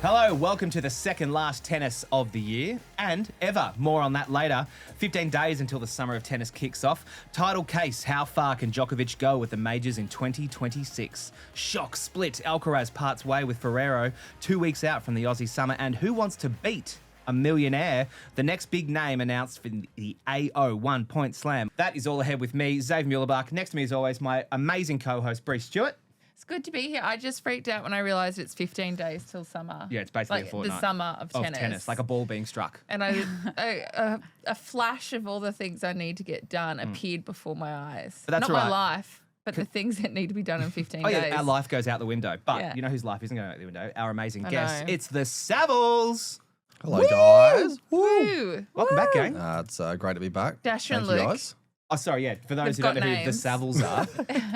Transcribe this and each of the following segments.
Hello, welcome to the second last tennis of the year and ever. More on that later. 15 days until the summer of tennis kicks off. Title case, how far can Djokovic go with the majors in 2026? Shock split, Alcaraz parts way with Ferrero 2 weeks out from the Aussie summer. And who wants to beat a millionaire? The next big name announced for the AO 1 Point Slam. That is all ahead with me, Xave Muehlebach. Next to me as always, my amazing co-host, Brie Stewart. It's good to be here. I just freaked out when I realised it's 15 days till summer. Yeah, it's basically like a fortnight. the summer of tennis. Like a ball being struck. And a flash of all the things I need to get done appeared before my eyes. But that's Not right. my life, but the things that need to be done in 15 days. Yeah, our life goes out the window. But you know whose life isn't going out the window? Our amazing guests. It's the Savilles. Hello, guys. Woo! Welcome back, gang. It's great to be back. Daria and Thank you, Luke. guys. Oh, sorry, yeah. For those who They've don't know got who the names. Savilles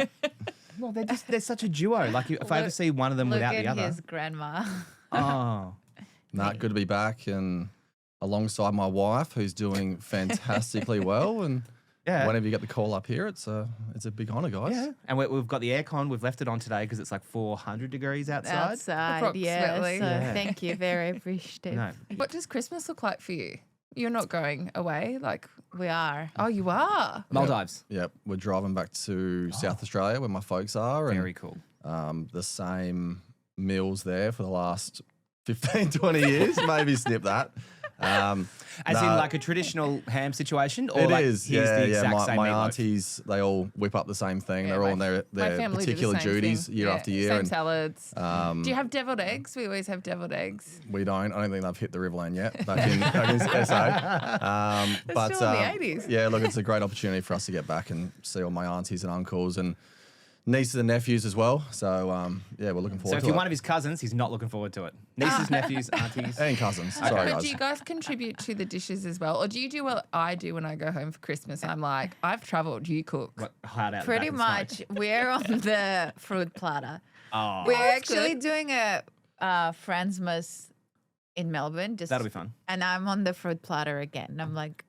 are. Well, they're such a duo. Like, if I ever see one of them Look without at the other. his grandma. Oh. Good to be back and alongside my wife, who's doing fantastically well. And Yeah. whenever you get the call up here, it's a big honour, guys. Yeah. And we've got the aircon. We've left it on today because it's like 400 degrees outside. Outside, yeah. So Approximately. Yeah. thank you, very appreciative. No. What does Christmas look like for you? You're not going away? We are. Oh, you are? Maldives. Yep, we're driving back to South Australia where my folks are. And Very cool. the same meals there for the last 15, 20 years. Maybe snip that. As in like a traditional ham situation? Or It like is, here's the exact My same meatloaf? aunties, they all whip up the same thing. Yeah, They're all on my their family do the particular same duties thing. year Yeah, after year. Same and salads. Do you have deviled eggs? We always have deviled eggs. we don't. I don't think they've hit the Riverland yet back in SA. That's still in the 80s. Yeah, look, it's a great opportunity for us to get back and see all my aunties and uncles and nieces and nephews as well. So, yeah, we're looking So forward if to you're it. one of his cousins, he's not looking forward to it. Nieces, nephews, aunties. And cousins. Sorry, But guys. do you guys contribute to the dishes as well? Or do you do what I do when I go home for Christmas? I'm like, I've travelled, you cook. What, hard out the Pretty back and much, we're on the fruit platter. Oh, We're that's actually good. doing a Friendsmas in Melbourne. that'll be fun. And I'm on the fruit platter again. I'm like,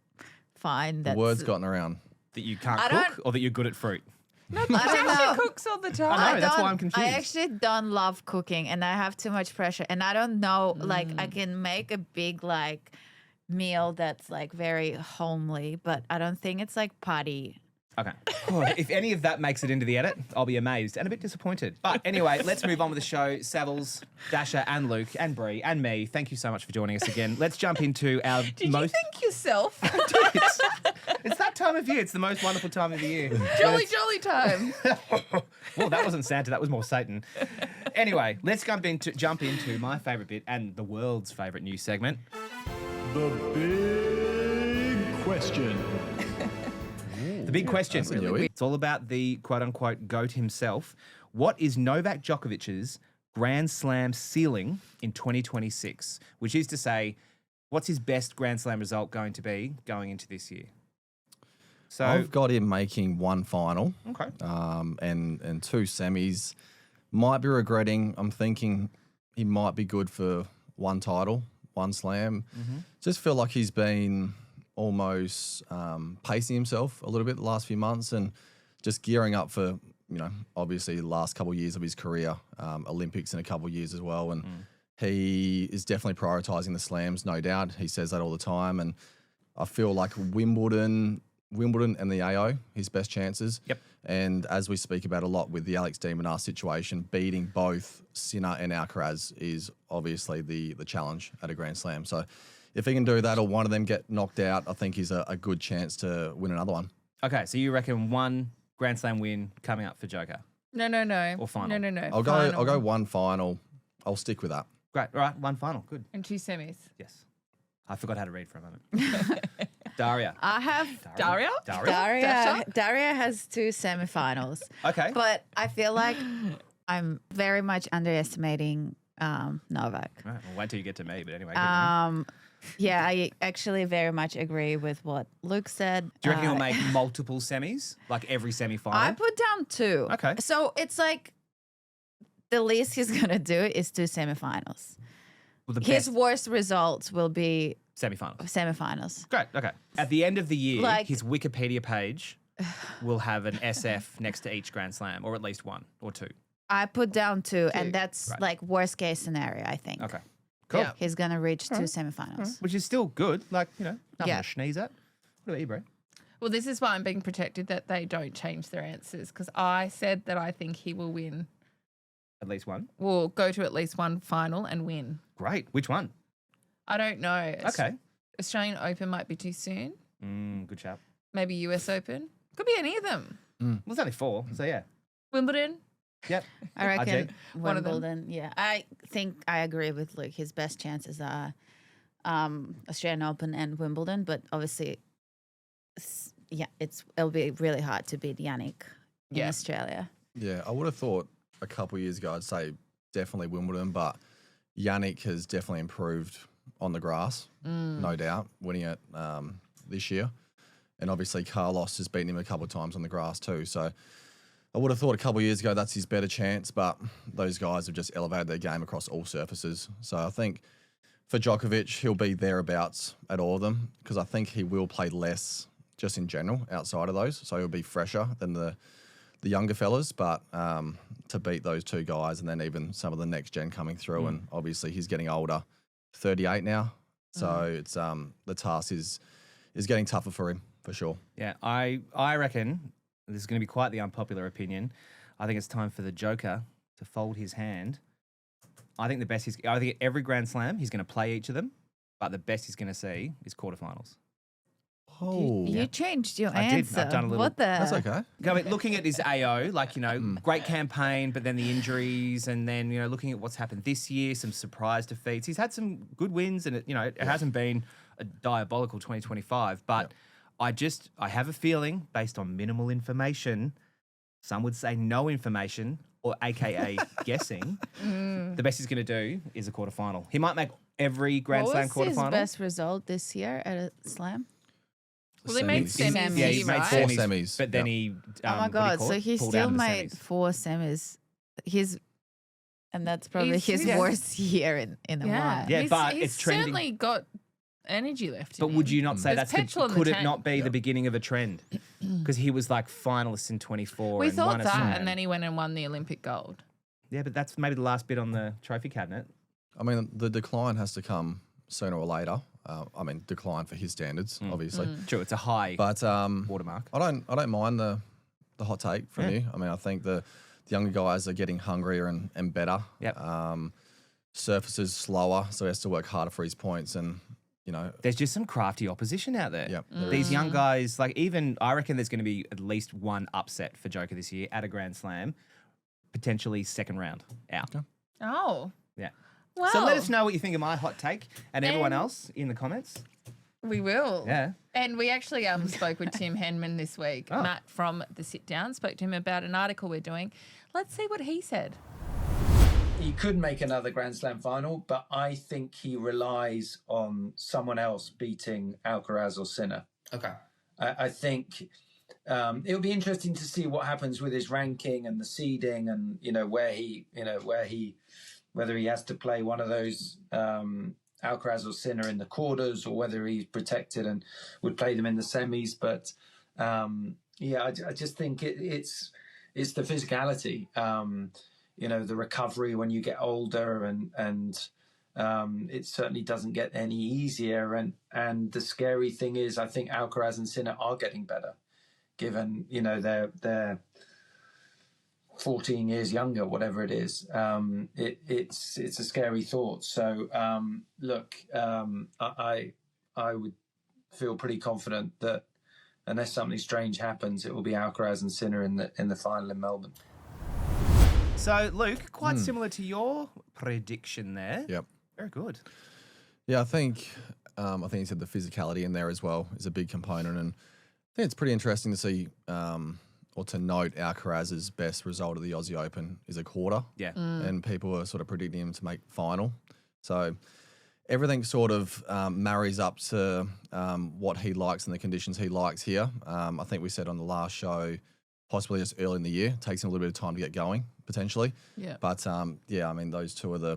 fine. The That's word's gotten around. That you can't I cook don't- or that you're good at fruit? I don't know. She cooks all the time. I know, that's why don't- I'm confused. I actually don't love cooking and I have too much pressure. And I don't know, like, I can make a big, like, meal that's, like, very homely, but I don't think it's, like, party. Okay. If any of that makes it into the edit, I'll be amazed and a bit disappointed. But anyway, let's move on with the show. Savilles, Dasha and Luke and Brie and me, thank you so much for joining us again. Let's jump into our Did most... you think yourself? It's that time of year. It's the most wonderful time of the year. jolly time. Well, that wasn't Santa. That was more Satan. Anyway, let's jump into my favourite bit and the world's favourite news segment. The big question. The big question. that's a newie. It's all about the quote-unquote GOAT himself. What is Novak Djokovic's Grand Slam ceiling in 2026? Which is to say, what's his best Grand Slam result going to be going into this year? So, I've got him making one final okay. and two semis. Might be regretting. I'm thinking he might be good for one title, one slam. Just feel like he's been almost pacing himself a little bit the last few months and just gearing up for, obviously the last couple of years of his career, Olympics in a couple of years as well. And he is definitely prioritising the slams, no doubt. He says that all the time. And I feel like Wimbledon and the AO, his best chances. Yep. And as we speak about a lot with the Alex de Minaur situation, beating both Sinner and Alcaraz is obviously the challenge at a Grand Slam. So if he can do that or one of them get knocked out, I think he's a good chance to win another one. Okay, so you reckon one Grand Slam win coming up for Joker? No. Or final? No. I'll Final. go one final. I'll stick with that. Great. All right, one final. Good. And two semis. Yes. I forgot how to read for a moment. Daria. I have Daria? Daria has two semifinals. Okay. But I feel like I'm very much underestimating Novak. All right, well, wait till you get to me, but anyway. keep going. Yeah, I actually very much agree with what Luke said. Do you reckon he'll make multiple semis? Like every semi-final? I put down two. Okay. So it's like the least he's going to do is two semifinals. Well, the His best worst results will be semi-final. semifinals. Great, okay. At the end of the year, Like- his Wikipedia page will have an SF next to each Grand Slam, or at least one or two. I put down two, and Two. that's Right. like worst case scenario, I think. Okay. Cool. Yeah. He's going to reach 2 semifinals. Which is still good. Like, nothing Yeah. to sneeze at. What about you, Brie? Well, this is why I'm being protected that they don't change their answers because I said that I think he will win. At least one. Will go to at least one final and win. Great. Which one? I don't know. Okay. Australian Open might be too soon. Good chap. Maybe US Open. Could be any of them. Well, it's only 4, so yeah. Wimbledon. Yep. I reckon One of them. Wimbledon. Yeah, I think I agree with Luke. His best chances are Australian Open and Wimbledon, but obviously, it'll be really hard to beat Yannick in Australia. Yeah, I would have thought a couple of years ago I'd say definitely Wimbledon, but Yannick has definitely improved on the grass, no doubt, winning it this year. And obviously Carlos has beaten him a couple of times on the grass too. So I would have thought a couple of years ago that's his better chance, but those guys have just elevated their game across all surfaces. So I think for Djokovic, he'll be thereabouts at all of them because I think he will play less just in general outside of those. So he'll be fresher than the younger fellas, but to beat those two guys and then even some of the next gen coming through, and obviously he's getting older, 38 now. So it's the task is getting tougher for him for sure. Yeah, I reckon this is going to be quite the unpopular opinion. I think it's time for the Joker to fold his hand. I think I think every Grand Slam he's going to play each of them, but the best he's going to see is quarterfinals. Oh, You changed your I did. answer. I've done a little- What the? that's okay. Looking at his AO, great campaign, but then the injuries, and then looking at what's happened this year, some surprise defeats. He's had some good wins, and it hasn't been a diabolical 2025. But I have a feeling, based on minimal information, some would say no information, or AKA guessing, the best he's going to do is a quarterfinal. He might make every Grand Slam What was his quarterfinal. best result this year at a slam? Well, they made semis, Yeah, he made right? Four semis, semis, but then yeah. he. Oh my what do you God! call So it? he Pulled still out of the made semis. 4 semis. And that's probably He's- his yeah. worst year in a while. Yeah, but he's it's trending. certainly got energy left. But in would him. you not say There's that's petrol in the could it tank. not be the beginning of a trend? Because he was like finalist in 24. We and thought won a that, slam. and then he went and won the Olympic gold. Yeah, but that's maybe the last bit on the trophy cabinet. I mean, the decline has to come sooner or later. Decline for his standards, obviously. True, it's a high But watermark. I don't mind the hot take from you. I mean, I think the younger guys are getting hungrier and better. Yep. Surfaces slower, so he has to work harder for his points. And There's just some crafty opposition out there. Yep, there These young guys, I reckon there's going to be at least one upset for Joker this year at a Grand Slam, potentially second round out. Okay. Oh, Yeah. wow. So let us know what you think of my hot take and everyone And- else in the comments. We will. Yeah. And we actually spoke with Tim Henman this week. Oh. Matt from The Sit Down spoke to him about an article we're doing. Let's see what he said. He could make another Grand Slam final, but I think he relies on someone else beating Alcaraz or Sinner. Okay. I think it'll be interesting to see what happens with his ranking and the seeding, and whether he has to play one of those Alcaraz or Sinner in the quarters, or whether he's protected and would play them in the semis. But I just think it's the physicality. The recovery when you get older, and it certainly doesn't get any easier. And the scary thing is, I think Alcaraz and Sinner are getting better, given they're 14 years younger, whatever it is. It's a scary thought. So I would feel pretty confident that unless something strange happens, it will be Alcaraz and Sinner in the final in Melbourne. So, Luke, quite similar to your prediction there. Yep. Very good. Yeah, I think he said the physicality in there as well is a big component, and I think it's pretty interesting to see or to note Alcaraz's best result of the Aussie Open is a quarter. Yeah. And people are sort of predicting him to make final. So everything sort of marries up to what he likes and the conditions he likes here. I think we said on the last show, possibly just early in the year, takes him a little bit of time to get going, potentially. Yeah. But those two are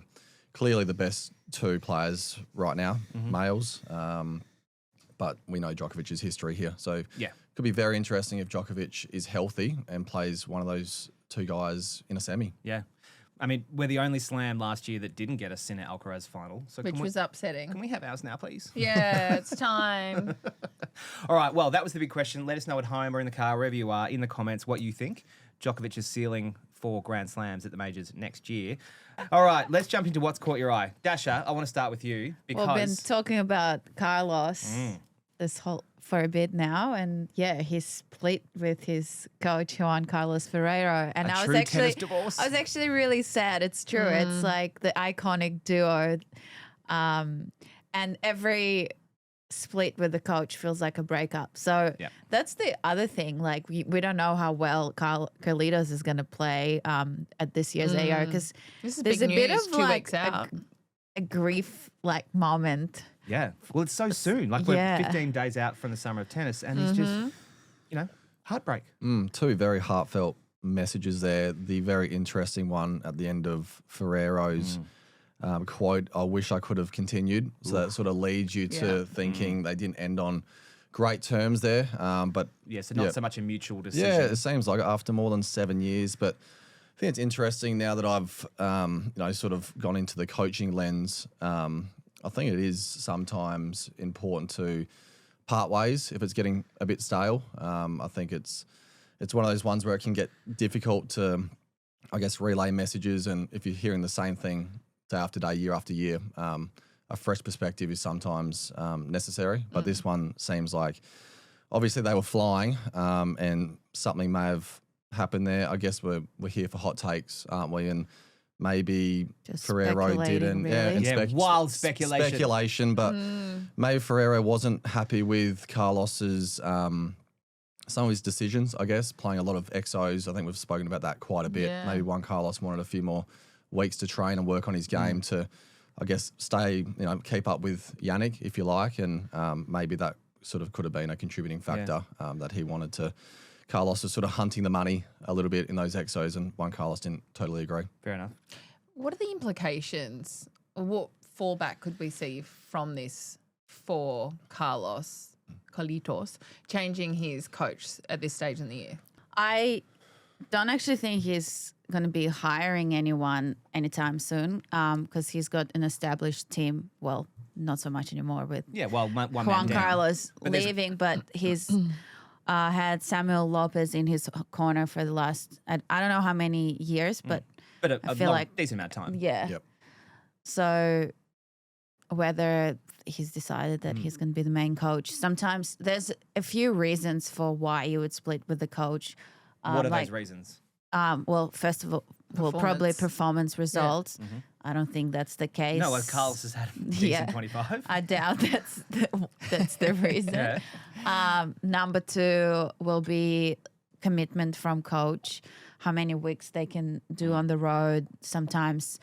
clearly the best two players right now, males. But we know Djokovic's history here. So Yeah. could be very interesting if Djokovic is healthy and plays one of those two guys in a semi. Yeah. I mean, we're the only slam last year that didn't get a Sinner Alcaraz final. So Which was upsetting. Can we have ours now, please? Yeah, it's time. All right, well, that was the big question. Let us know at home or in the car, wherever you are, in the comments what you think Djokovic's ceiling for Grand Slams at the majors next year. All right, let's jump into what's caught your eye. Dasha, I want to start with you because... We've been talking about Carlos for a bit now, and he's split with his coach Juan Carlos Ferrero, and I was actually really sad. It's true. It's like the iconic duo, and every split with the coach feels like a breakup. So that's the other thing. Like we don't know how well Carlitos is going to play at this year's AO, because there's a bit of 2 weeks out. a grief like moment. Yeah. Well, it's so soon. Like we're 15 days out from the summer of tennis, and it's just, heartbreak. Two very heartfelt messages there. The very interesting one at the end of Ferrero's quote, "I wish I could have continued." So that sort of leads you to thinking they didn't end on great terms there. But so not so much a mutual decision. Yeah, it seems like after more than 7 years. But I think it's interesting now that I've sort of gone into the coaching lens. I think it is sometimes important to part ways if it's getting a bit stale. I think it's one of those ones where it can get difficult to, I guess, relay messages. And if you're hearing the same thing day after day, year after year, a fresh perspective is sometimes necessary. But this one seems like obviously they were flying and something may have happened there. I guess we're here for hot takes, aren't we? And maybe just Ferrero didn't. Really. Wild speculation. Speculation, but maybe Ferrero wasn't happy with Carlos's some of his decisions, I guess, playing a lot of XOs. I think we've spoken about that quite a bit. Yeah. Maybe Juan Carlos wanted a few more weeks to train and work on his game to, I guess, stay, keep up with Yannick, if you like, and maybe that sort of could have been a contributing factor that he wanted to. Carlos was sort of hunting the money a little bit in those XOs, and Juan Carlos didn't totally agree. Fair enough. What are the implications? What fallback could we see from this for Carlitos changing his coach at this stage in the year? I don't actually think he's going to be hiring anyone anytime soon because he's got an established team. Well, not so much anymore with Juan Carlos leaving, but he's had Samuel Lopez in his corner for the last, I don't know how many years, but I feel like decent amount of time. Yeah. Yep. So whether he's decided that he's going to be the main coach, sometimes there's a few reasons for why you would split with the coach. What are those reasons? Well, first of all, probably performance results. Yeah. I don't think that's the case. No, Carlos has had a decent 25. I doubt that's the reason. Number 2 will be commitment from coach, how many weeks they can do on the road. Sometimes,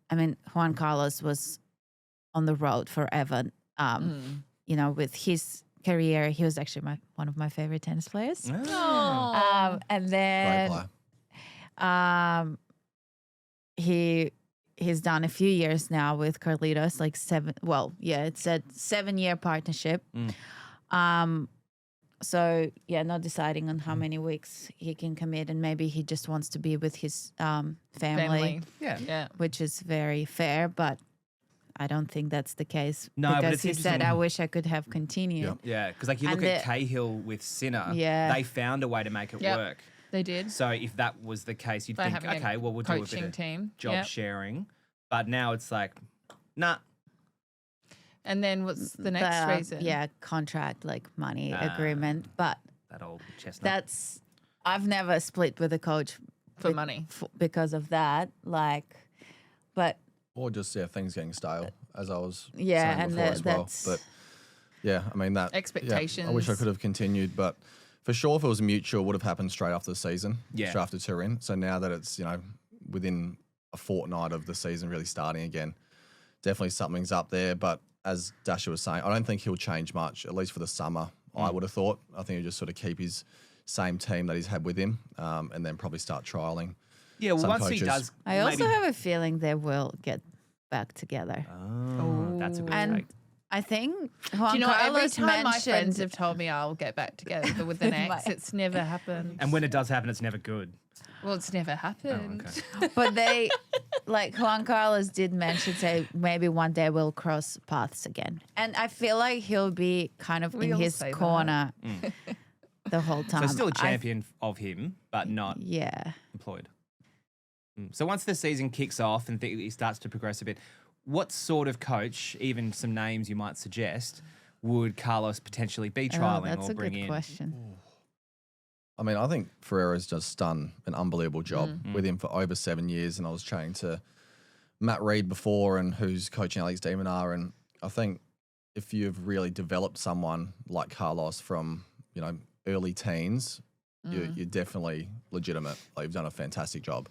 I mean, Juan Carlos was on the road forever. With his career, he was actually one of my favorite tennis players. And then he's done a few years now with Carlitos, like 7. Well, it's a 7-year partnership. So not deciding on how many weeks he can commit, and maybe he just wants to be with his family. Yeah. Which is very fair, but I don't think that's the case. No, but because it's he said, "I wish I could have continued." Yeah, because like you look at Cahill with Sinner, they found a way to make it work. They did. So if that was the case, you'd think, okay, well, we'll do a bit of team. job sharing. But now it's like, nah. And then what's the next reason? Yeah, contract, like money agreement. But that old chestnut. I've never split with a coach for money because of that. Or just things getting stale, as I was saying and before as well. But I mean that expectations. I wish I could have continued, but for sure, if it was mutual, it would have happened straight after the season, straight after Turin. So now that it's within a fortnight of the season really starting again, definitely something's up there. But as Dasha was saying, I don't think he'll change much, at least for the summer. I would have thought. I think he'll just sort of keep his same team that he's had with him, and then probably start trialing. Yeah, well, once coaches. he does, I also have a feeling they will get back together. Oh, that's a good take. I think Juan every Carlos time my friends mentioned have told me I'll get back together, but with an ex, it's never happened. And when it does happen, it's never good. Well, it's never happened. Oh, okay. but like Juan Carlos did mention, say maybe one day we'll cross paths again. And I feel like he'll be kind of in all his say that. corner the whole time. So still a champion of him, but not Yeah. employed. So once the season kicks off and he starts to progress a bit, what sort of coach, even some names you might suggest, would Carlos potentially be trialling that's or a bring good in? question. I mean, I think Ferrero's just done an unbelievable job with him for over 7 years. And I was chatting to Matt Reed before, and who's coaching Alex de Minaur. And I think if you've really developed someone like Carlos from, early teens, you're definitely legitimate. Like, you've done a fantastic job.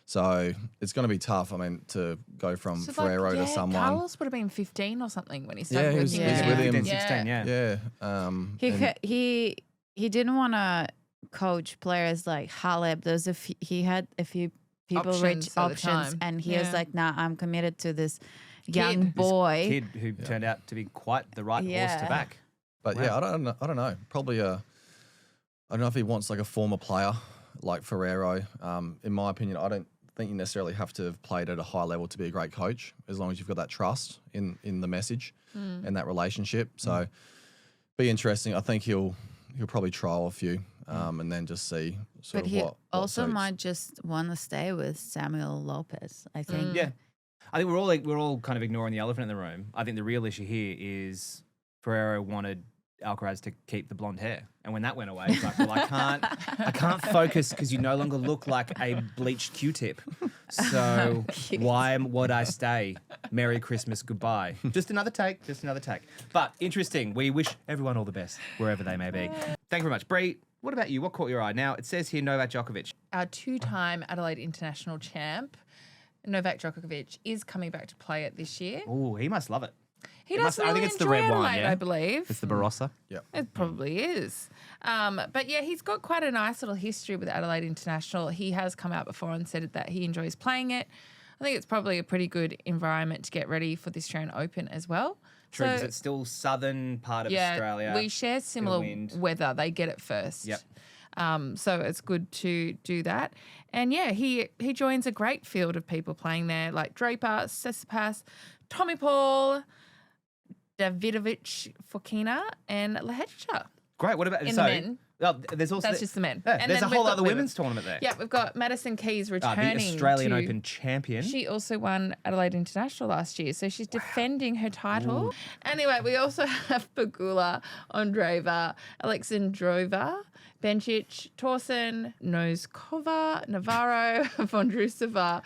So it's going to be tough. I mean, to go from Ferrero to someone. Carlos would have been 15 or something when he started he with was him. with him. 15, 16, yeah. Yeah. He didn't want to coach players like Halep. He had a few people Options reach at the options, time. and he was Yeah. like, "Nah, I'm committed to this young boy." Kid who turned out to be quite the right horse to back. But yeah, I don't know. Probably I don't know if he wants like a former player like Ferrero. In my opinion, I don't think you necessarily have to have played at a high level to be a great coach, as long as you've got that trust in the message and that relationship. So be interesting. I think he'll probably trial a few and then just see sort But of he what also suits. might just want to stay with Samuel Lopez. I think. Yeah. I think we're all kind of ignoring the elephant in the room. I think the real issue here is Ferrero wanted Alcaraz to keep the blonde hair, and when that went away, he's like, "Well, I can't focus because you no longer look like a bleached Q-tip. So why would I stay? Merry Christmas, goodbye." Just another take. But interesting. We wish everyone all the best wherever they may be. Thank you very much, Brie. What about you? What caught your eye? Now it says here Novak Djokovic. Our two-time Adelaide International champ, Novak Djokovic, is coming back to play it this year. Oh, he must love it. He does really I think it's the enjoy red wine, Adelaide, yeah? I believe. It's the Barossa. Yeah. It probably is. But yeah, he's got quite a nice little history with Adelaide International. He has come out before and said that he enjoys playing it. I think it's probably a pretty good environment to get ready for the Australian Open as well. True, because it's still southern part of Australia. We share similar weather. They get it first. Yep. So it's good to do that. And yeah, he joins a great field of people playing there, like Draper, Tsitsipas, Tommy Paul, Davidovich Fokina, and Lehecka. Great. What about the men? Oh, there's also That's just the men. Yeah, And there's then a we've whole got other women. women's tournament there. Yeah, we've got Madison Keys returning. The Australian to- Open champion. She also won Adelaide International last year, so she's defending her title. Anyway, we also have Pegula, Ondreeva, Alexandrova, Bencic, Torsen, Noskova, Navarro, Vondrusova,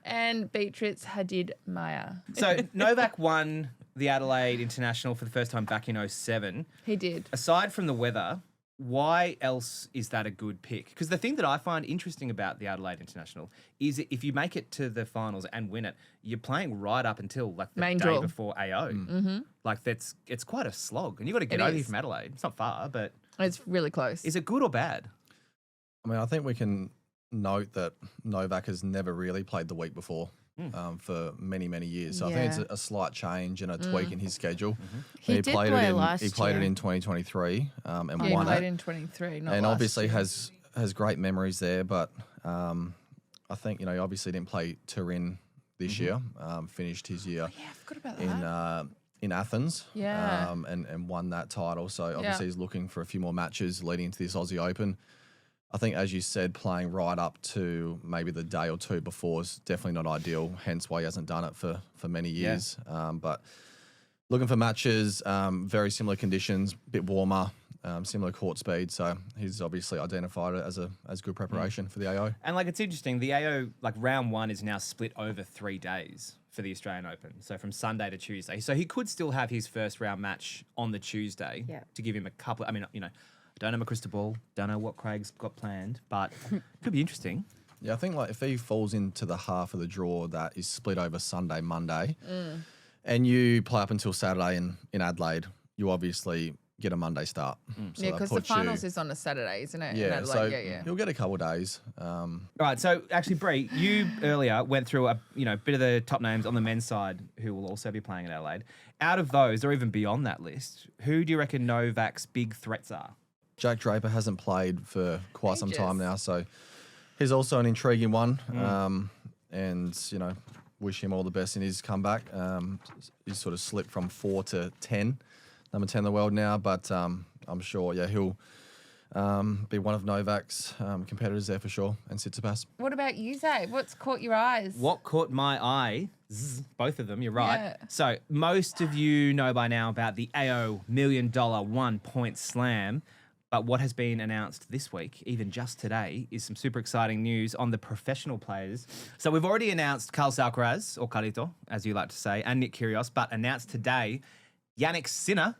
and Beatrice Hadid-Maya. So Novak won the Adelaide International for the first time back in 2007. He did. Aside from the weather, why else is that a good pick? Because the thing that I find interesting about the Adelaide International is if you make it to the finals and win it, you're playing right up until like the Main day draw. before AO. Mm-hmm. Like it's quite a slog, and you've got to get It over here is. from Adelaide. It's not far, but It's really close. is it good or bad? I mean, I think we can note that Novak has never really played the week before for many, many years. So I think it's a slight change and a tweak in his schedule. He did play last He played year. it in 2023 and he won played it. in 23, not And last obviously year. has great memories there. But I think, he obviously didn't play Turin this year. Finished his year Yeah, I forgot about that. in Athens Yeah. and won that title. So obviously he's looking for a few more matches leading into this Aussie Open. I think, as you said, playing right up to maybe the day or two before is definitely not ideal, hence why he hasn't done it for many years. But looking for matches, very similar conditions, a bit warmer, similar court speed. So he's obviously identified it as good preparation for the AO. And like it's interesting, the AO like round one is now split over 3 days for the Australian Open. So from Sunday to Tuesday. So he could still have his first round match on the Tuesday to give him a couple. I mean, I don't know my crystal ball, don't know what Craig's got planned, but could be interesting. Yeah, I think like if he falls into the half of the draw that is split over Sunday, Monday, and you play up until Saturday in Adelaide, you obviously get a Monday start. So Yeah, that because the puts you- finals is on a Saturday, isn't it? In Yeah, Adelaide? so yeah. you'll get a couple of days. All right, so actually, Brie, you earlier went through a bit of the top names on the men's side who will also be playing at Adelaide. Out of those, or even beyond that list, who do you reckon Novak's big threats are? Jack Draper hasn't played for quite some time Ages. now, so he's also an intriguing one. and, wish him all the best in his comeback. He's sort of slipped from 4 to 10, number 10 in the world now, but I'm sure, he'll be one of Novak's competitors there for sure, and Tsitsipas. What about you, Xave? What's caught your eyes? What caught my eye? Both of them, you're right. Yeah. So most of you know by now about the AO $1 million 1-point slam. But what has been announced this week, even just today, is some super exciting news on the professional players. So we've already announced Carlos Alcaraz, or Carlito, as you like to say, and Nick Kyrgios, but announced today Jannik Sinner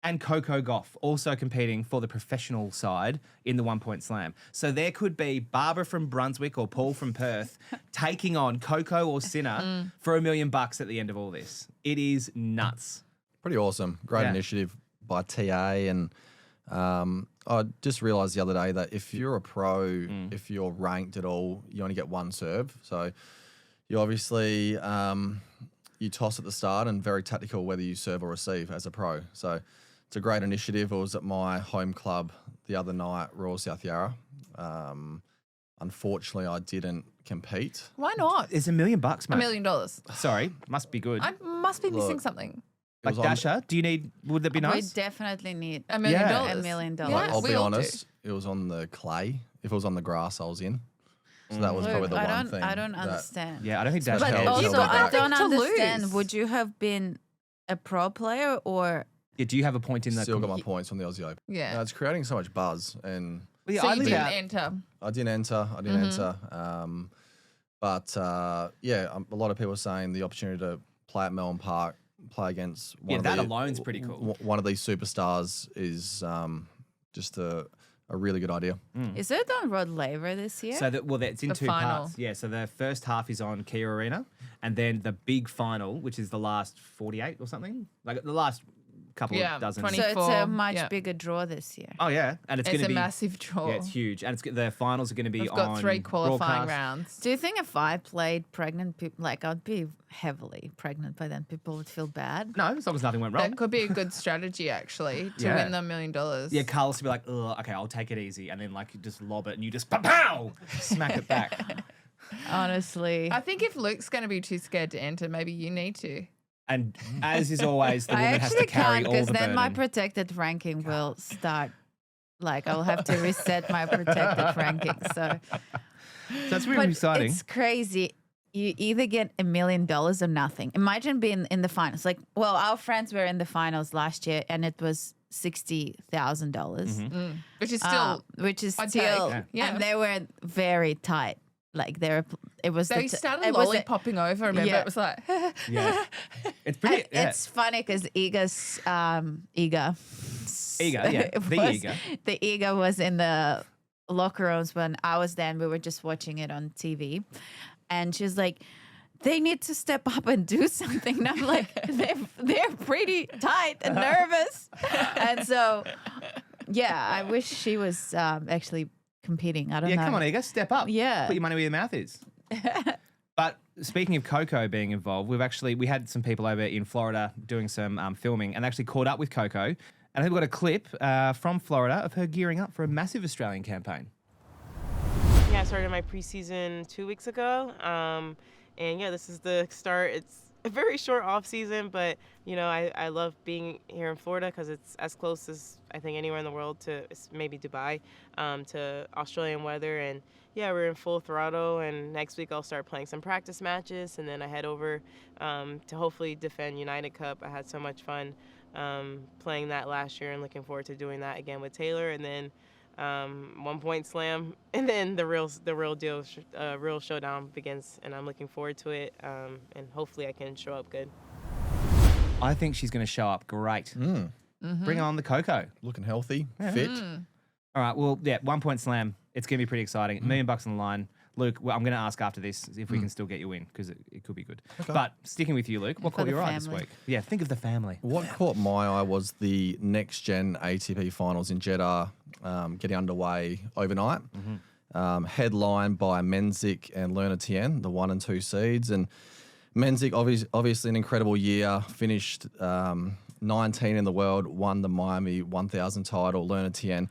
and Coco Gauff also competing for the professional side in the 1-point slam. So there could be Barbara from Brunswick or Paul from Perth taking on Coco or Sinner for $1 million at the end of all this. It is nuts. Pretty awesome. Great initiative by TA, and I just realised the other day that if you're a pro, if you're ranked at all, you only get one serve. So you obviously you toss at the start, and very tactical whether you serve or receive as a pro. So it's a great initiative. I was at my home club the other night, Royal South Yarra. Unfortunately, I didn't compete. Why not? It's $1 million, mate. $1 million. Sorry, must be good. I must be missing something. Like Dasha, would that be nice? We definitely need $1 million. $1 million. Yeah. I'll be we all honest, it was on the clay. If it was on the grass, I was in. So that was probably the one thing. I don't understand. Yeah, I don't think Dasha But held also, held I back. don't To understand. lose. Would you have been a pro player or? Yeah, do you have a point in that? Still got my points from the Aussie Open. Yeah. No, it's creating so much buzz, and Well, yeah, So I you live didn't out- enter. I didn't enter. But a lot of people are saying the opportunity to play at Melbourne Park, play against one of that the, alone's pretty cool. One of these superstars is just a really good idea. Is it on Rod Laver this year? So it's in The two final. parts. Yeah, so the first half is on Kia Arena, and then the big final, which is the last 48 or something, like the last couple Yeah, of dozen. 20. so it's a 24, much yeah. bigger draw this year. Oh yeah, and it's going It's to a be massive draw. Yeah, it's huge, and the finals are going to be We've on got 3 qualifying broadcast. rounds. Do you think if I played pregnant people, like I'd be heavily pregnant by then, people would feel bad? No, as long as nothing went wrong. That could be a good strategy, actually, to Yeah. win the $1 million. Yeah, Carlos would be like, "Ugh, okay, I'll take it easy," and then like you just lob it and you just pow, smack it back. Honestly. I think if Luke's going to be too scared to enter, maybe you need to. And as is always, the I woman has to actually carry can't all because the then burden. my protected ranking will start. Like I'll have to reset my protected ranking. So, So that's really but exciting. it's crazy. You either get $1 million or nothing. Imagine being in the finals. Like, well, our friends were in the finals last year, and it was $60,000, Which is still, which is I'd still, take. Yeah. and they were very tight. Like it was. they started lollipopping over. Remember, Yeah. it was like, Yeah, it's pretty. And Yeah. it's funny because Iga's Iga, yeah, the Iga. The Iga was in the locker rooms when I was there, and we were just watching it on TV. And she's like, they need to step up and do something. And I'm like, they're pretty tight and nervous. And so, yeah, I wish she was actually competing. I don't know. Yeah, come on, Iga, step up. Yeah. Put your money where your mouth is. But speaking of Coco being involved, we had some people over in Florida doing some filming and actually caught up with Coco. And I think we've got a clip from Florida of her gearing up for a massive Australian campaign. Yeah, I started my preseason 2 weeks ago. And yeah, this is the start. It's a very short off season, but you know, I love being here in Florida because it's as close as I think anywhere in the world to maybe Dubai, to Australian weather. And yeah, we're in full throttle, and next week I'll start playing some practice matches, and then I head over to hopefully defend United Cup. I had so much fun playing that last year, and looking forward to doing that again with Taylor, and then 1-point slam, and then the real deal, real showdown begins, and I'm looking forward to it, and hopefully I can show up good. I think she's going to show up great. Bring on the Coco. Looking healthy, fit. All right, well, yeah, 1-point slam. It's going to be pretty exciting. $1 million on the line. Luke, well, I'm going to ask after this if we can still get you in because it could be good. Okay. But sticking with you, Luke, what For caught the your eye this family. week? Yeah, think of the family. What caught my eye was the Next Gen ATP Finals in Jeddah getting underway overnight. Headlined by Menzik and Lerner Tien, the 1 and 2 seeds. And Menzik, obviously an incredible year, finished 19 in the world, won the Miami 1000 title. Lerner Tien,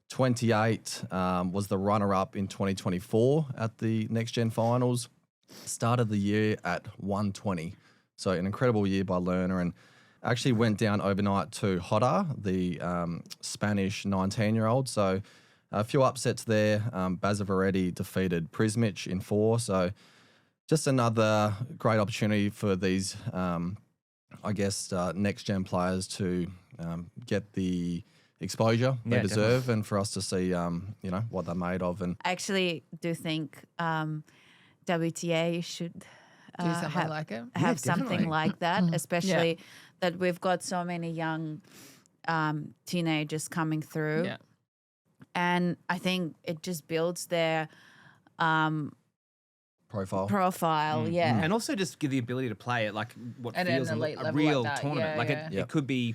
28, was the runner-up in 2024 at the Next Gen Finals. started the year at 120. So an incredible year by Lerner, and actually went down overnight to Jeddah, the Spanish 19-year-old. So a few upsets there. Bazaveretti defeated Prismic in 4. So just another great opportunity for these, next-gen players to get the exposure they deserve, definitely. And for us to see, what they're made of. And I actually do think WTA should do something like it. Have something like that, especially that we've got so many young teenagers coming through. Yeah. And I think it just builds their profile, yeah. And also just give the ability to play at like what at feels an elite a level real like that. tournament. It could be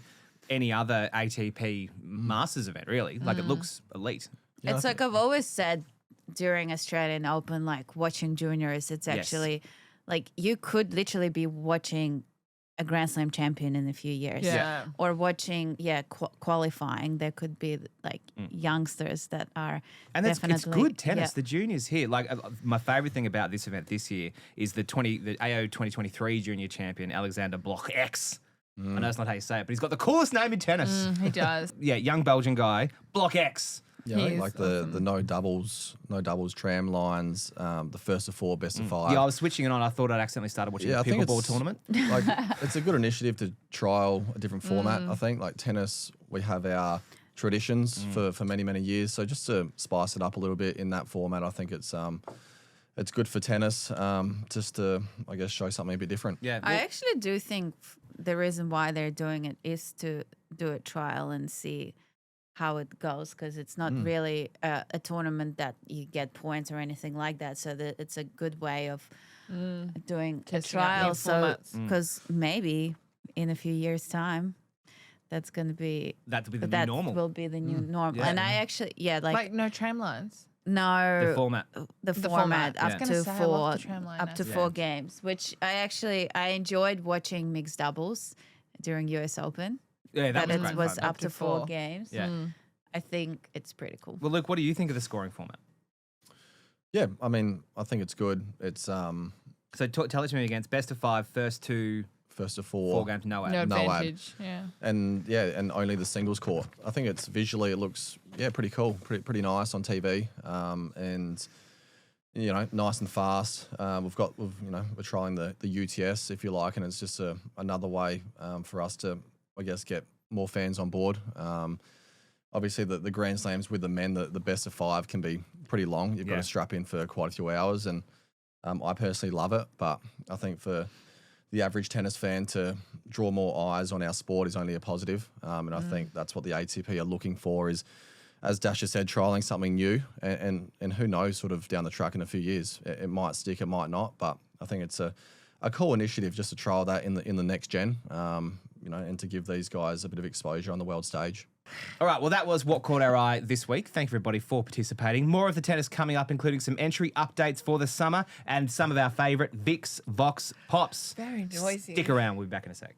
any other ATP Masters event, really. Like it looks elite. Yeah, it's like I've always said during Australian Open, like watching juniors, it's actually like you could literally be watching a Grand Slam champion in a few years. Yeah. Or watching, qualifying. There could be like youngsters that are and definitely. It's good tennis. The juniors here. Like my favourite thing about this event this year is the AO 2023 junior champion, Alexander Bloch X. I know it's not how you say it, but he's got the coolest name in tennis. He does. Young Belgian guy, Bloch X. Yeah, I think like the no doubles tram lines, the first of 4, best of 5. Yeah, I was switching it on. I thought I'd accidentally started watching the pickleball tournament. Like it's a good initiative to trial a different format. I think like tennis, we have our traditions for many, many years. So just to spice it up a little bit in that format, I think it's good for tennis, just to show something a bit different. Yeah, I actually do think the reason why they're doing it is to do a trial and see how it goes, because it's not really a tournament that you get points or anything like that. So it's a good way of doing a trial. So because maybe in a few years' time, that will be the new normal. Will be the new normal. Yeah. And I actually like no tram lines. No, the format. The format up to four, up to 4 games, which I enjoyed watching mixed doubles during US Open. Yeah, that was it great was fun. up to 4 games. Yeah. I think it's pretty cool. Well, Luke, what do you think of the scoring format? Yeah, I mean, I think it's good. It's so tell it to me again. It's best of 5, first to 4 games, no ad. No No advantage. Yeah. and only the singles court. I think it's visually it looks pretty cool, pretty nice on TV, and nice and fast. We're trying the UTS if you like, and it's just another way for us to get more fans on board. Obviously, the Grand Slams with the men, the best of 5 can be pretty long. You've got to strap in for quite a few hours, and I personally love it. But I think for the average tennis fan to draw more eyes on our sport is only a positive. And I think that's what the ATP are looking for is, as Dasha said, trialling something new. And who knows, sort of down the track in a few years, it might stick, it might not. But I think it's a cool initiative just to trial that in the next gen, and to give these guys a bit of exposure on the world stage. All right, well, that was what caught our eye this week. Thank you, everybody, for participating. More of the tennis coming up, including some entry updates for the summer and some of our favourite Vicks Vox Pops. Very noisy. Stick around. We'll be back in a sec.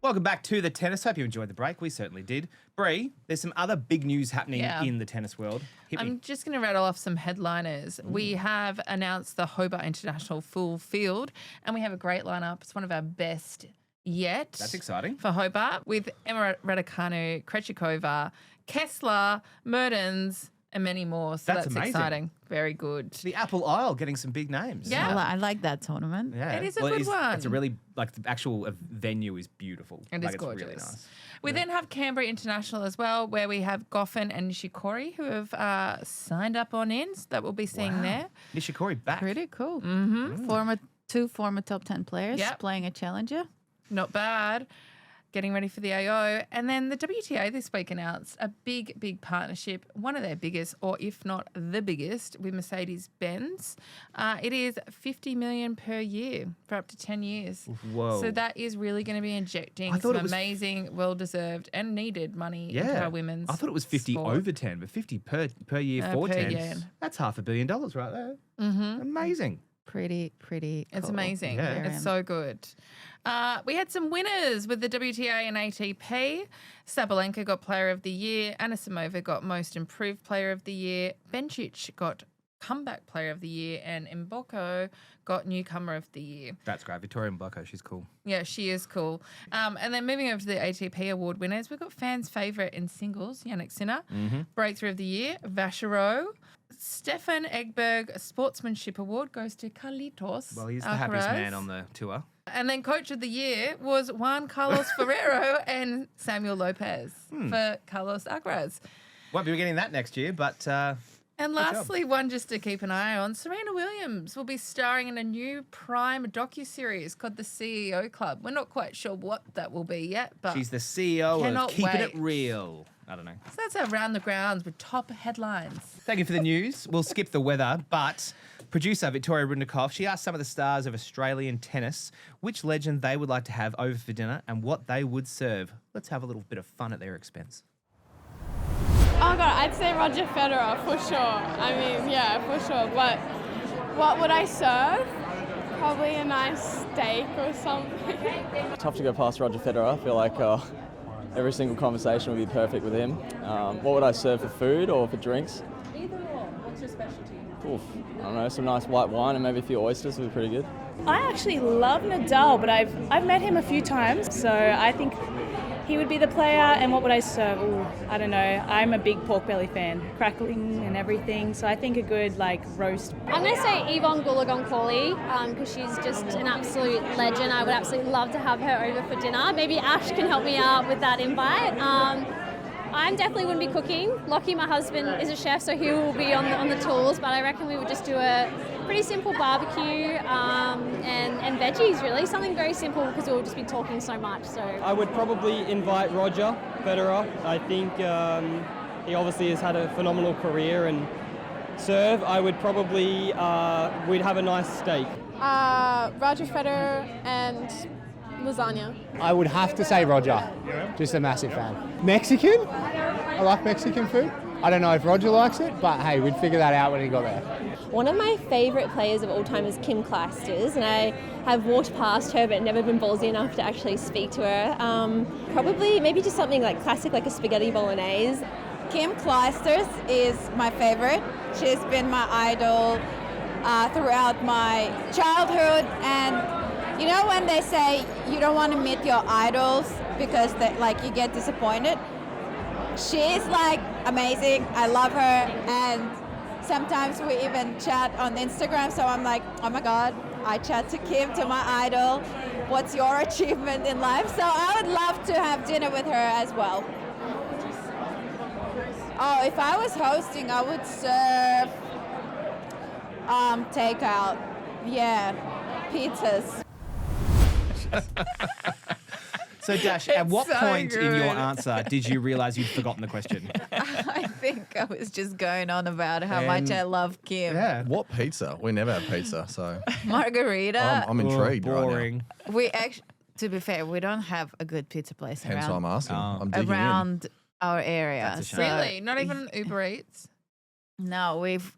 Welcome back to the tennis. Hope you enjoyed the break. We certainly did. Brie, there's some other big news happening in the tennis world. Hit me. I'm just going to rattle off some headliners. We have announced the Hobart International full field, and we have a great lineup. It's one of our best yet. That's exciting. For Hobart, with Emma Raducanu, Krejcikova, Kessler, Mertens, and many more. So that's amazing. Exciting. Very good. The Apple Isle getting some big names. Yeah. I like that tournament. Yeah. It is a good one. It's a really, the actual venue is beautiful. It is it's gorgeous. really nice. We then have Canberra International as well, where we have Goffin and Nishikori who have signed up on ins that we'll be seeing there. Nishikori back. Pretty cool. Two former top 10 players playing a challenger. Not bad. Getting ready for the AO. And then the WTA this week announced a big, big partnership, one of their biggest, or if not the biggest, with Mercedes-Benz. It is $50 million per year for up to 10 years. Whoa. So that is really going to be injecting some amazing, well-deserved and needed money into our women's I thought it was 50 sport. over 10, but 50 per year for per 10. year. That's $500 million right there. Amazing. pretty cool. It's amazing. Yeah. It's so good. We had some winners with the WTA and ATP. Sabalenka got Player of the Year. Anisimova got Most Improved Player of the Year. Bencic got Comeback Player of the Year. And Mboko got Newcomer of the Year. That's great. Victoria Mboko, she's cool. Yeah, she is cool. And then moving over to the ATP award winners, we've got fans' favourite in singles, Yannick Sinner. Breakthrough of the Year, Vachereau. Stefan Egberg Sportsmanship Award goes to Carlitos. Well, he's the Alcaraz. happiest man on the tour. And then Coach of the Year was Juan Carlos Ferrero and Samuel Lopez for Carlos Alcaraz. Won't be getting that next year, but... And lastly, one just to keep an eye on, Serena Williams will be starring in a new Prime docuseries called The CEO Club. We're not quite sure what that will be yet, but she's the CEO cannot of Keeping wait. It Real. I don't know. So that's our Round the Grounds with top headlines. Thank you for the news. We'll skip the weather, but producer Victoria Rudnikoff, she asked some of the stars of Australian tennis which legend they would like to have over for dinner and what they would serve. Let's have a little bit of fun at their expense. Oh God, I'd say Roger Federer for sure. I mean, yeah, for sure. But what would I serve? Probably a nice steak or something. Tough to go past Roger Federer. I feel like every single conversation would be perfect with him. What would I serve for food or for drinks? Either or. What's your specialty? Oof, I don't know, some nice white wine and maybe a few oysters would be pretty good. I actually love Nadal, but I've met him a few times, so I think he would be the player. And what would I serve? Ooh, I don't know. I'm a big pork belly fan, crackling and everything. So I think a good roast. I'm going to say Yvonne Goolagong-Cawley because she's just an absolute legend. I would absolutely love to have her over for dinner. Maybe Ash can help me out with that invite. I definitely wouldn't be cooking. Lockie, my husband, is a chef, so he will be on the tools. But I reckon we would just do a pretty simple barbecue and veggies, really. Something very simple because we'll just be talking so much. So I would probably invite Roger Federer. I think he obviously has had a phenomenal career, and serve, I would probably, we'd have a nice steak. Roger Federer and lasagna. I would have to say Roger. Just a massive fan. Mexican? I like Mexican food. I don't know if Roger likes it, but hey, we'd figure that out when he got there. One of my favourite players of all time is Kim Clijsters, and I have walked past her but never been ballsy enough to actually speak to her. Probably maybe just something classic, like a spaghetti bolognese. Kim Clijsters is my favourite. She's been my idol throughout my childhood, and you know when they say you don't want to meet your idols because you get disappointed? She's amazing. I love her, and sometimes we even chat on Instagram, so I'm like, oh my God, I chat to Kim, to my idol. What's your achievement in life? So I would love to have dinner with her as well. Oh, if I was hosting, I would serve takeout. Yeah, pizzas. So, Dash, at what point in your answer did you realise you'd forgotten the question? I think I was just going on about how much I love Kim. Yeah. What pizza? We never have pizza, so. Margarita. I'm intrigued boring. right now. We actually, to be fair, we don't have a good pizza place Hence why I'm asking. I'm digging around our area. That's a shame. Really? Not even Uber Eats? No, we've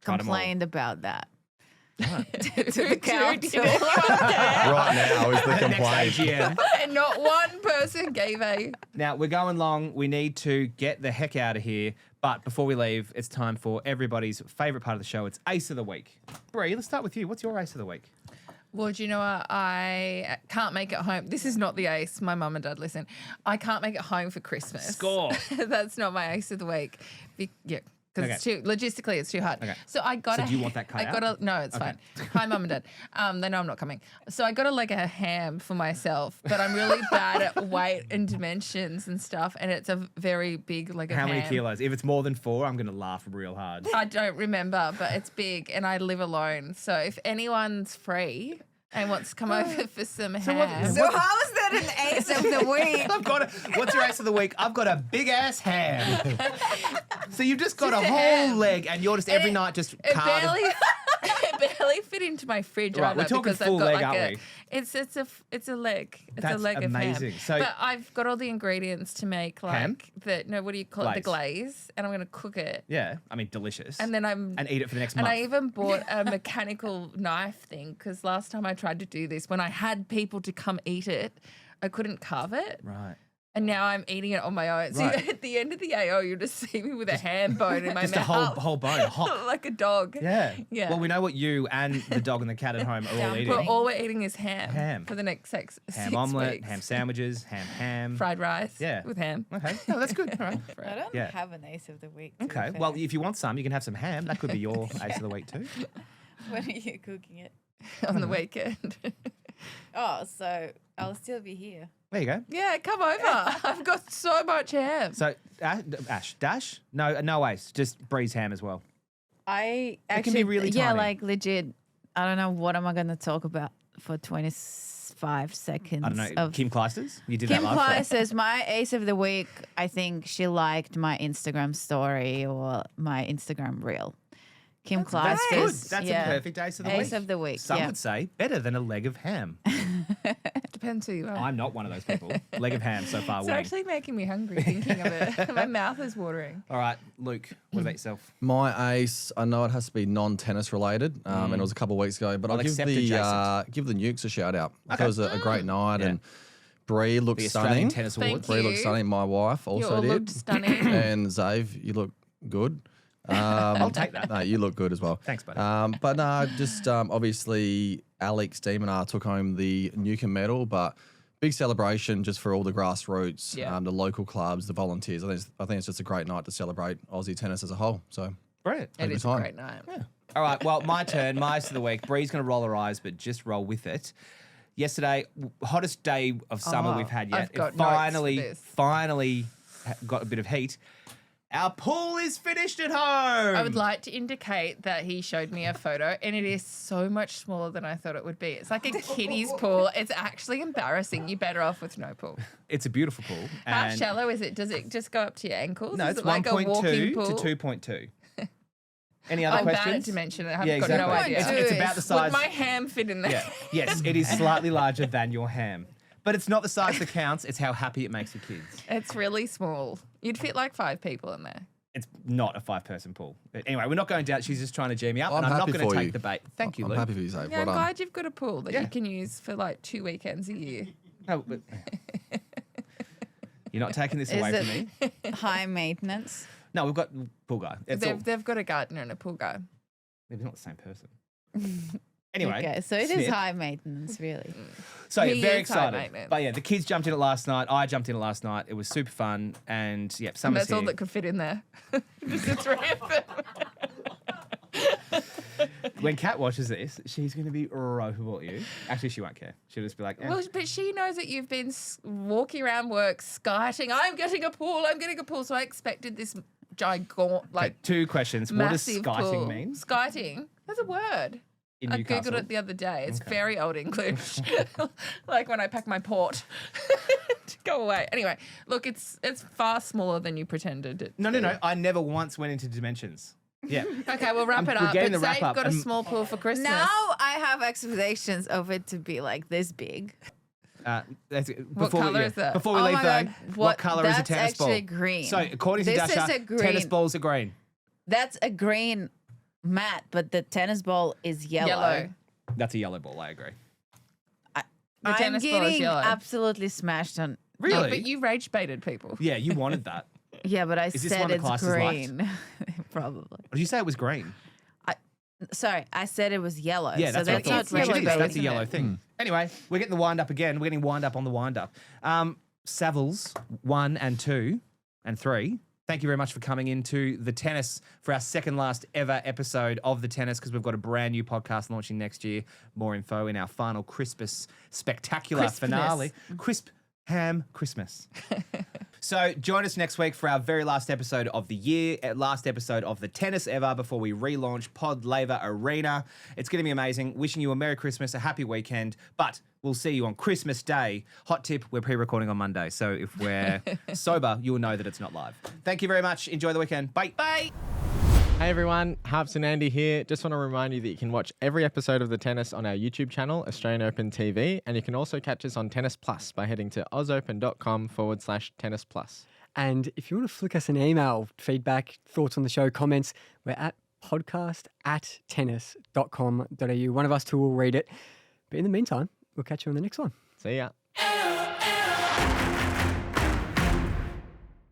complained about that. to the council. Right now is the complaint. And not one person gave a... Now, we're going long. We need to get the heck out of here. But before we leave, it's time for everybody's favourite part of the show. It's Ace of the Week. Brie, let's start with you. What's your Ace of the Week? Well, do you know what? I can't make it home. This is not the ace. My mum and dad listen. I can't make it home for Christmas. Score. That's not my ace of the week. Yeah. Because it's too logistically, it's too hard. Okay. So I got. So do you want that cut out? No, it's fine. Hi, mum and dad. They know I'm not coming. So I got a ham for myself, but I'm really bad at weight and dimensions and stuff, and it's a very big How many kilos? If it's more than 4, I'm going to laugh real hard. I don't remember, but it's big, and I live alone. So if anyone's free and wants to come over for some ham. So how is that an ace of the week? What's your ace of the week? I've got a big ass ham. So you've just got a whole leg, and you're just every night just carving. It barely fit into my fridge. Right, we're talking because full I've got leg, like aren't we? It's a leg. It's That's a leg amazing. of ham. So- but I've got all the ingredients to make like Ham? what do you call it? The glaze, and I'm going to cook it. Yeah, I mean, delicious. And then and eat it for the next And month. I even bought a mechanical knife thing because last time I tried to do this, when I had people to come eat it, I couldn't carve it. Right. And now I'm eating it on my own. So Right. at the end of the AO, you'll just see me with a ham bone in my Just mouth. a whole bone, hot. Like a dog. Yeah. Yeah. Well, we know what you and the dog and the cat at home are all eating. But all we're eating is ham. Ham. For the next six Omelette, weeks. ham sandwiches, ham. Fried rice. Yeah. With ham. Okay. No, that's good. All right. I don't Yeah. have an ace of the week. to be Okay. fair. Well, if you want some, you can have some ham. That could be your ace of the week too. When are you cooking it? On the weekend. Oh, so I'll still be here. There you go. Yeah, come over. I've got so much ham. So, Ash, Dash? No ace. Just Bree's ham as well. I It can actually, be really yeah, tiny. like legit. I don't know what am I going to talk about for 25 seconds. I don't know. Of Kim Kleisters? You did Kim that last Kleisters, my ace of the week. I think she liked my Instagram story or my Instagram reel. Kim Kleisters. That's good. That's yeah. a perfect ace of the week. Ace of the week. Some yeah. would say better than a leg of ham. Depends who you are. I'm not one of those people. Leg of ham so far It's winning. actually making me hungry thinking of it. My mouth is watering. All right, Luke, what about yourself? My ace, I know it has to be non-tennis related, and it was a couple of weeks ago, but Well I'll give the Nukes a shout out. Okay. It was a great night, and Brie looked The Australian stunning. Tennis Thank Awards. Brie looked you. stunning. My wife also all did. looked stunning. And Xave, you look good. I'll take that. No, you look good as well. Thanks, buddy. But no, just obviously Alex Demonar took home the Newcomb medal, but big celebration just for all the grassroots, Yeah. the local clubs, the volunteers. I think it's just a great night to celebrate Aussie tennis as a whole. So Brilliant. It good is a time. great night. All right, well, my turn. My ace of the week. Bree's going to roll her eyes, but just roll with it. Yesterday, hottest day of summer we've had yet. I've got It notes for finally this. got a bit of heat. Our pool is finished at home. I would like to indicate that he showed me a photo and it is so much smaller than I thought it would be. It's like a kiddie's pool. It's actually embarrassing. You're better off with no pool. It's a beautiful pool. How and- shallow is it? Does it just go up to your ankles? No, is it's it like a 1.2 walking pool? to 2.2. Any other I'm bad at questions? dimension. I have Yeah, got exactly. no idea. It's about the size. Would my ham fit in there? Yeah. Yes, it is slightly larger than your ham. But it's not the size that counts, it's how happy it makes your kids. It's really small. You'd fit like 5 people in there. It's not a 5-person pool. But anyway, we're not going down. She's just trying to jam me up, I'm and I'm not happy going to for take you. the bait. Thank you, I'm Luke. happy for you, Xave. Yeah, Well I'm done. glad you've got a pool that Yeah. you can use for like 2 weekends a year. No, but you're not taking this away Is from me. it high maintenance? No, we've got pool guy. It's all, They've got a gardener and a pool guy. they're not the same person. Anyway, Okay, so it is snip. high maintenance, really. So yeah, He very is high excited. maintenance. But yeah, the kids jumped in it last night. I jumped in it last night. It was super fun, and yeah, And summer's that's all here. that could fit in there. Just the 3 of them. When Kat watches this, she's going to be right about you. Actually, she won't care. She'll just be like, eh. Well, but she knows that you've been walking around work, skiting. I'm getting a pool. I'm getting a pool. So I expected this gigant, like Okay, 2 questions. What does massive skiting pool. mean? Skiting. That's a word. In I Newcastle? googled it the other day. It's Okay. very old English, like when I pack my port to go away. Anyway, look, it's far smaller than you pretended it. No. to be. I never once went into dimensions. Yeah. Okay, we'll wrap it we're up. getting But the wrap say up. you've got a small pool for Christmas. Now I have expectations of it to be like this big. What colour is that? Before we Oh leave my though, God, what colour is a that's tennis ball? actually green. So according to This is Dasha, a green. tennis balls are green. That's a green mat, but the tennis ball is yellow. That's a yellow ball. I agree. The I'm tennis ball is getting yellow. absolutely smashed on. Really? No, but you rage baited people. Yeah, you wanted that. Yeah, but I Is this said one the it's classes liked? green. Probably. Did you say it was green? Sorry, I said it was yellow. Yeah, so that's what I that's thought. not Actually, really it is. green. That's a yellow thing. Anyway, we're getting the wind up again. We're getting wind up on the wind up. Savills 1 and 2 and 3. Thank you very much for coming into the tennis for our second last ever episode of the tennis, because we've got a brand new podcast launching next year. More info in our final Crispus spectacular finale. Crisp ham Christmas. So join us next week for our very last episode of the year, last episode of the tennis ever before we relaunch Pod Laver Arena. It's going to be amazing. Wishing you a Merry Christmas, a happy weekend, but we'll see you on Christmas Day. Hot tip, we're pre-recording on Monday, so if we're sober, you'll know that it's not live. Thank you very much. Enjoy the weekend. Bye. Bye. Hey everyone, Harps and Andy here. Just want to remind you that you can watch every episode of The Tennis on our YouTube channel, Australian Open TV, and you can also catch us on Tennis Plus by heading to ausopen.com/tennis plus. And if you want to flick us an email, feedback, thoughts on the show, comments, we're at podcast@tennis.com.au. One of us two will read it. But in the meantime, we'll catch you on the next one. See ya.